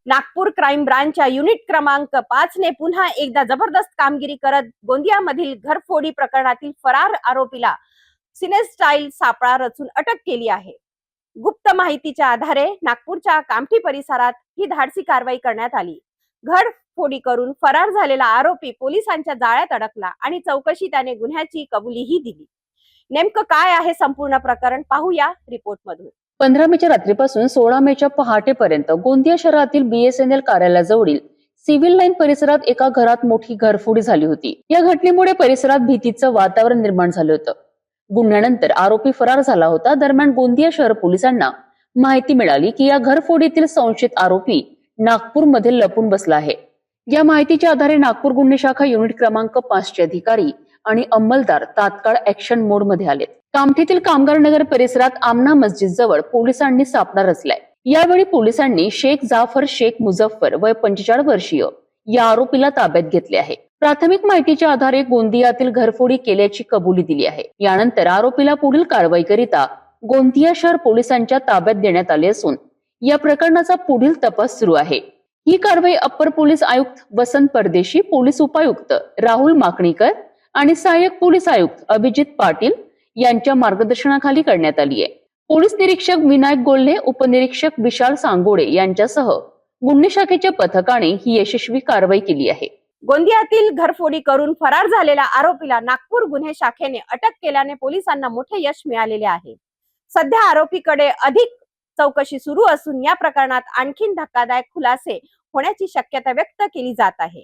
Nagpur crime ब्रांचच्या unit क्रमांक 5 ने पुन्हा एकदा जबरदस्त कामगिरी करत गोंदियामधील घरफोडी प्रकरणातील फरार आरोपीला सिनेस्टाईल सापळा रचून अटक केली आहे। गुप्त माहितीच्या आधारे नागपूरच्या कामठी परिसरात ही धाडसी कारवाई करण्यात आली। घरफोडी करून फरार झालेला आरोपी पोलिसांच्या जाळ्यात अडकला आणि चौकशी त्याने गुन्ह्याची कबुलीही दिली। नेमकं काय आहे संपूर्ण प्रकरण पाहूया रिपोर्ट मधून। 15 मेच्या रात्रीपासून 16 मेच्या पहाटेपर्यंत गोंदिया शहरातील BSNL कार्यालयाजवळील सिव्हिल लाईन परिसरात एका घरात मोठी घरफोडी झाली होती। या घटनेमुळे परिसरात भीतीचं वातावरण निर्माण झालं होतं। गुन्ह्यानंतर आरोपी फरार झाला होता। दरम्यान गोंदिया शहर पोलिसांना माहिती मिळाली की या घरफोडीतील संशयित आरोपी नागपूरमध्ये लपून बसला आहे। या माहितीच्या आधारे नागपूर गुन्हे शाखा युनिट क्रमांक 5 चे अधिकारी आणि अंमलदार तात्काळ ऍक्शन मोड मध्ये आलेत। कामठीतील कामगार नगर परिसरात आमना मस्जिद जवळ पोलिसांनी सापळा रचलाय। यावेळी पोलिसांनी शेख जाफर शेख मुझफ्फर वय 45 वर्षीय या आरोपीला ताब्यात घेतले आहे। प्राथमिक माहितीच्या आधारे गोंदियातील घरफोडी केल्याची कबुली दिली आहे। यानंतर आरोपीला पुढील कारवाई करिता गोंदिया शहर पोलिसांच्या ताब्यात देण्यात आले असून या प्रकरणाचा पुढील तपास सुरू आहे। ही कारवाई अप्पर पोलीस आयुक्त वसंत परदेशी, पोलीस उपायुक्त राहुल माकणीकर आणि सहाय्यक पोलीस आयुक्त अभिजित पाटील यांच्या मार्गदर्शनाखाली करण्यात आली आहे। पोलीस निरीक्षक विनायक गोल्हे, उपनिरीक्षक विशाल सांगोडे यांच्यासह गुन्हे शाखेच्या पथकाने ही यशस्वी कारवाई केली आहे। गोंदियातील घरफोडी करून फरार झालेल्या आरोपीला नागपूर गुन्हे शाखेने अटक केल्याने पोलिसांना मोठे यश मिळालेले आहे। सध्या आरोपीकडे अधिक चौकशी सुरू असून या प्रकरणात आणखीन धक्कादायक खुलासे होण्याची शक्यता व्यक्त केली जात आहे।